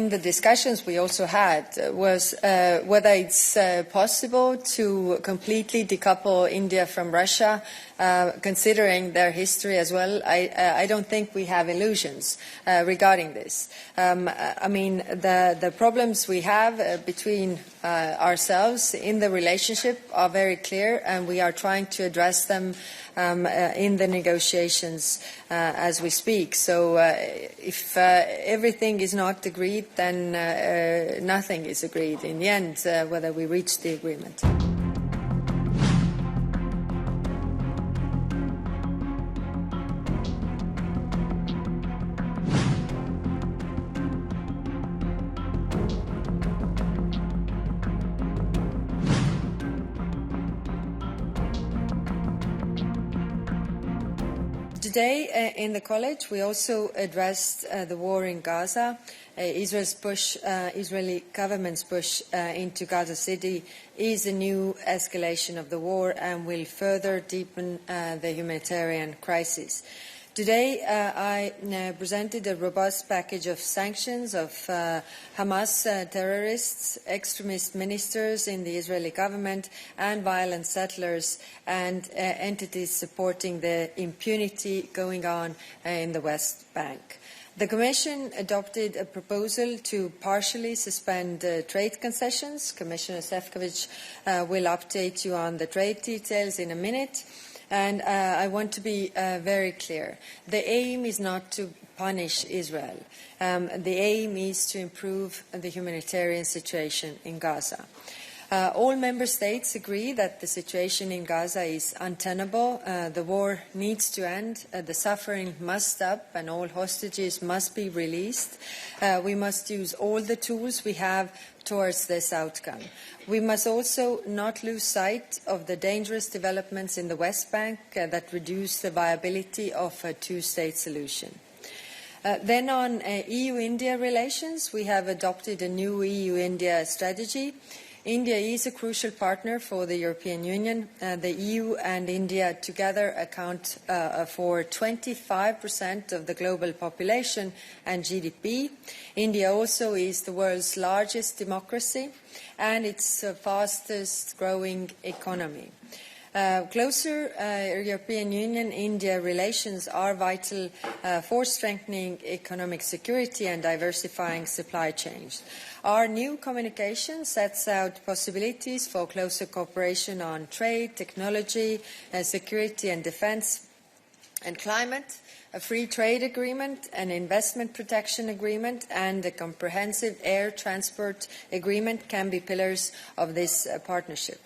in the discussions we also had was whether it's possible to completely decouple India from Russia, considering their history as well. I don't think we have illusions regarding this. I mean, the problems we have between ourselves in the relationship are very clear, and we are trying to address them in the negotiations as we speak. So if everything is not agreed, then nothing is agreed in the end, whether we reach the agreement. Today in the college we also addressed the war in Gaza. Israeli government's push into Gaza City is a new escalation of the war and will further deepen the humanitarian crisis. Today I presented a robust package of sanctions of Hamas terrorists, extremist ministers in the Israeli government and violent settlers and entities supporting the impunity going on in the West Bank. The Commission adopted a proposal to partially suspend trade concessions. Commissioner Šefčovič will update you on the trade details in a minute. And I want to be very clear. The aim is not to punish Israel. The aim is to improve the humanitarian situation in Gaza. All member states agree that the situation in Gaza is untenable. The war needs to end. The suffering must stop and all hostages must be released. We must use all the tools we have towards this outcome. We must also not lose sight of the dangerous developments in the West Bank that reduce the viability of a two-state solution. Then on EU-India relations, we have adopted a new EU-India strategy. India is a crucial partner for the European Union. The EU and India together account for 25% of the global population and GDP. India also is the world's largest democracy and its fastest growing economy. Closer European Union-India relations are vital for strengthening economic security and diversifying supply chains. Our new communication sets out possibilities for closer cooperation on trade, technology, security and defence and climate. A free trade agreement, an investment protection agreement and a comprehensive air transport agreement can be pillars of this partnership.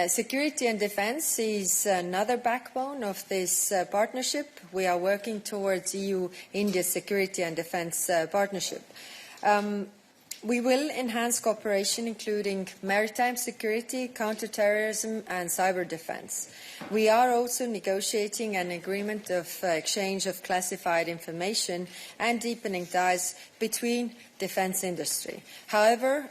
Security and defence is another backbone of this partnership. We are working towards EU-India security and defence partnership. We will enhance cooperation, including maritime security, counter-terrorism and cyber defence. We are also negotiating an agreement of exchange of classified information and deepening ties between defence industry. However,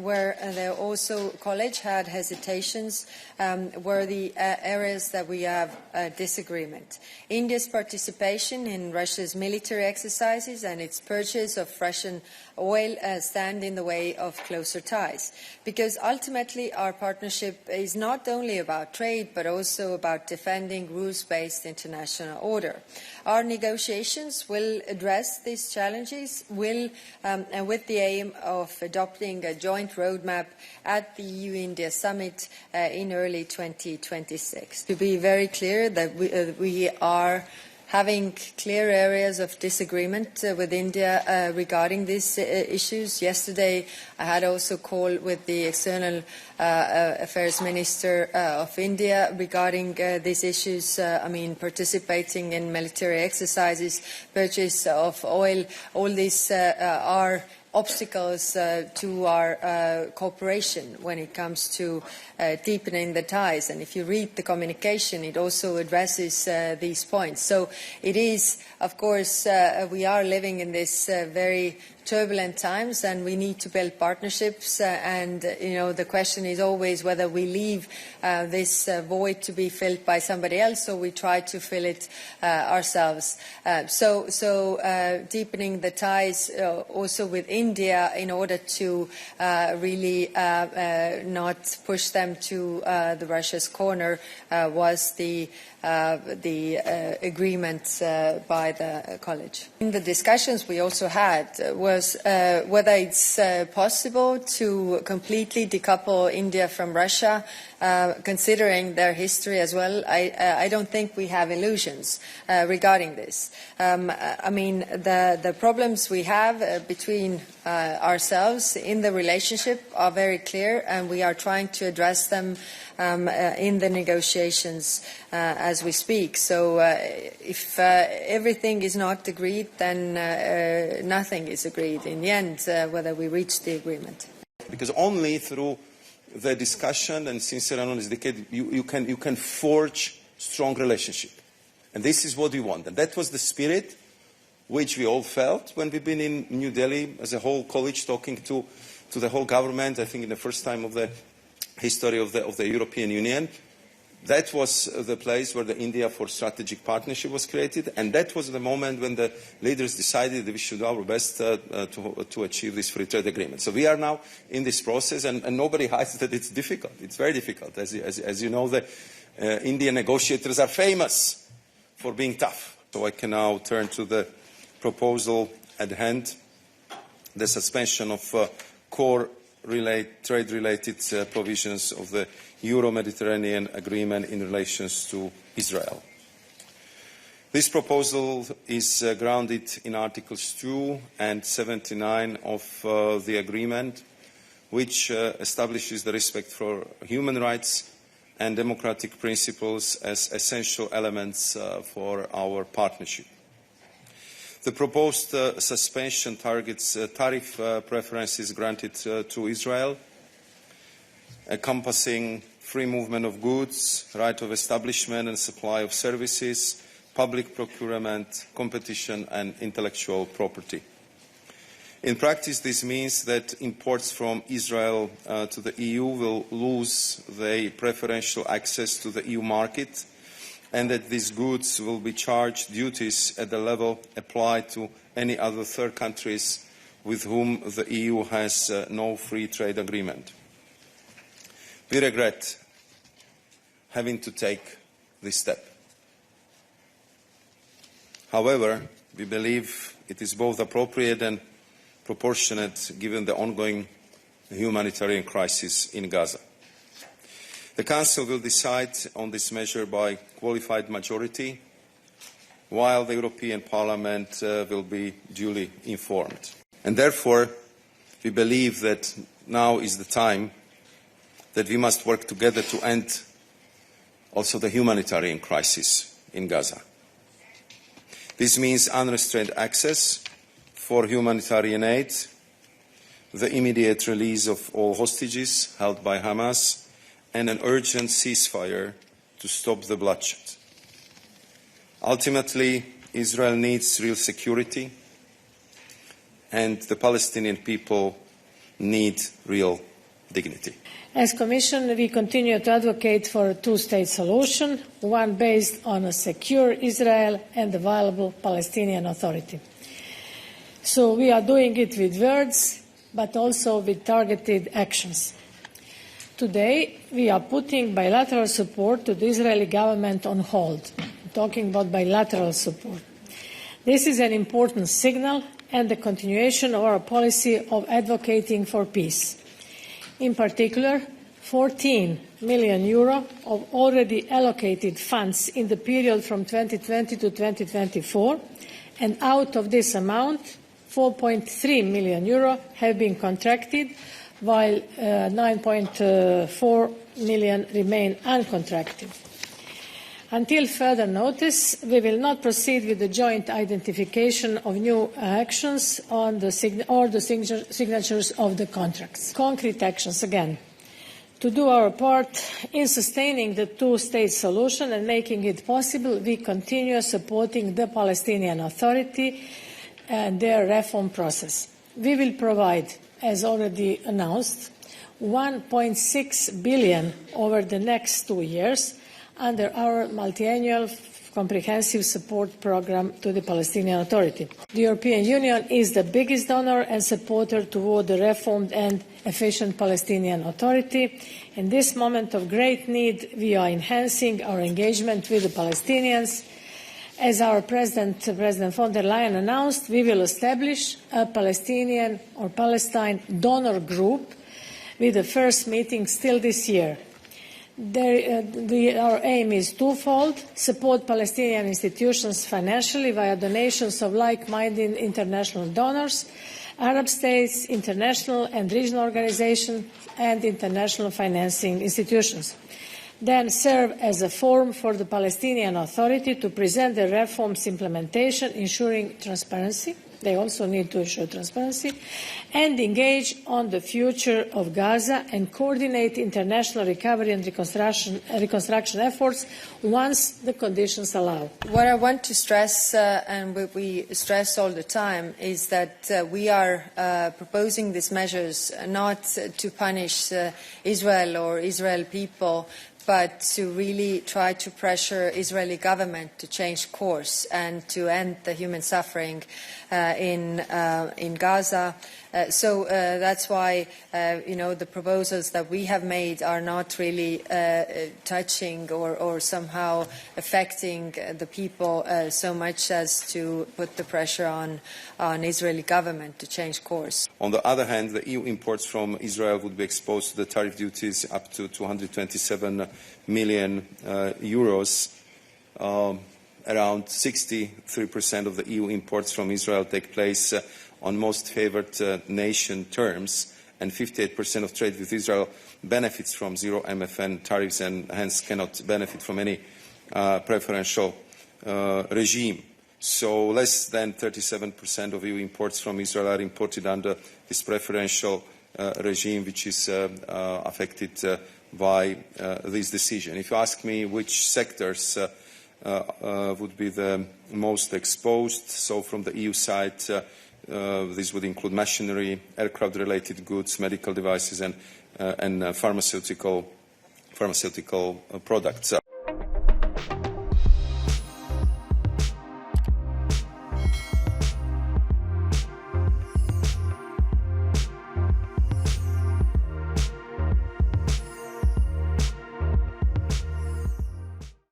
where the also college had hesitations were the areas that we have disagreement. India's participation in Russia's military exercises and its purchase of Russian oil stand in the way of closer ties, because ultimately our partnership is not only about trade but also about defending rules-based international order. Our negotiations will address these challenges and with the aim of adopting a joint roadmap at the EU-India summit in early 2026. To be very clear that we are having clear areas of disagreement with India regarding these issues. Yesterday, I had also a call with the External Affairs Minister of India regarding these issues. I mean, participating in military exercises, purchase of oil, all these are obstacles to our cooperation when it comes to deepening the ties. And if you read the communication, it also addresses these points. So it is, of course, we are living in this very turbulent times, and we need to build partnerships. And the question is always whether we leave this void to be filled by somebody else, or we try to fill it ourselves. So deepening the ties also with India in order to really not push them to the Russia's corner was the agreement by the college. In the discussions we also had was whether it's possible to completely decouple India from Russia, considering their history as well. I don't think we have illusions regarding this. I mean, the problems we have between ourselves in the relationship are very clear, and we are trying to address them in the negotiations as we speak. So if everything is not agreed, then nothing is agreed in the end, whether we reach the agreement. Because only through the discussion and sincere and honest debate you can forge strong relationship. And this is what we want. And that was the spirit which we all felt when we've been in New Delhi as a whole college, talking to the whole government, I think in the first time of the history of the European Union. That was the place where the India for Strategic Partnership was created, and that was the moment when the leaders decided that we should do our best to achieve this free trade agreement. So we are now in this process, and nobody hides that it's difficult. It's very difficult. As you know, the Indian negotiators are famous for being tough. So I can now turn to the proposal at hand, the suspension of core trade-related provisions of the Euro-Mediterranean Agreement in relation to Israel. This proposal is grounded in Articles 2 and 79 of the agreement, which establishes the respect for human rights and democratic principles as essential elements for our partnership. The proposed suspension targets tariff preferences granted to Israel, encompassing free movement of goods, right of establishment and supply of services, public procurement, competition and intellectual property. In practice, this means that imports from Israel to the EU will lose their preferential access to the EU market, and that these goods will be charged duties at the level applied to any other third countries with whom the EU has no free trade agreement. We regret having to take this step. However, we believe it is both appropriate and proportionate given the ongoing humanitarian crisis in Gaza. The Council will decide on this measure by qualified majority, while the European Parliament will be duly informed. And therefore, we believe that now is the time that we must work together to end also the humanitarian crisis in Gaza. This means unrestrained access for humanitarian aid, the immediate release of all hostages held by Hamas, and an urgent ceasefire to stop the bloodshed. Ultimately, Israel needs real security, and the Palestinian people need real dignity. As Commission, we continue to advocate for a two-state solution, one based on a secure Israel and a viable Palestinian Authority. So we are doing it with words, but also with targeted actions. Today, we are putting bilateral support to the Israeli government on hold. I'm talking about bilateral support. This is an important signal and the continuation of our policy of advocating for peace. In particular, 14 million euro of already allocated funds in the period from 2020 to 2024, and out of this amount, 4.3 million euro have been contracted, while 9.4 million remain uncontracted. Until further notice, we will not proceed with the joint identification of new actions on the signatures of the contracts. Concrete actions again. To do our part in sustaining the two-state solution and making it possible, we continue supporting the Palestinian Authority and their reform process. we will provide, as already announced, 1.6 billion over the next 2 years under our multi-annual comprehensive support program to the Palestinian Authority. The European Union is the biggest donor and supporter toward the reformed and efficient Palestinian Authority. In this moment of great need, we are enhancing our engagement with the Palestinians. As our President von der Leyen announced, we will establish a Palestinian or Palestine donor group with the first meeting still this year. Our aim is twofold: support Palestinian institutions financially via donations of like-minded international donors, Arab states, international and regional organizations, and international financing institutions. Then serve as a forum for the Palestinian Authority to present the reforms implementation, ensuring transparency. They also need to ensure transparency, and engage on the future of Gaza and coordinate international recovery and reconstruction efforts once the conditions allow. What I want to stress, and what we stress all the time, is that we are proposing these measures not to punish Israel or Israel people, but to really try to pressure Israeli government to change course and to end the human suffering in Gaza. So that's why, the proposals that we have made are not really touching or somehow affecting the people so much as to put the pressure on Israeli government to change course. On the other hand, the EU imports from Israel would be exposed to the tariff duties up to 227 million euros. Around 63% of the EU imports from Israel take place on most favoured nation terms, and 58% of trade with Israel benefits from zero MFN tariffs and hence cannot benefit from any preferential regime. So less than 37% of EU imports from Israel are imported under this preferential regime, which is affected by this decision. If you ask me which sectors would be the most exposed, so from the EU side, this would include machinery, aircraft-related goods, medical devices, and pharmaceutical products.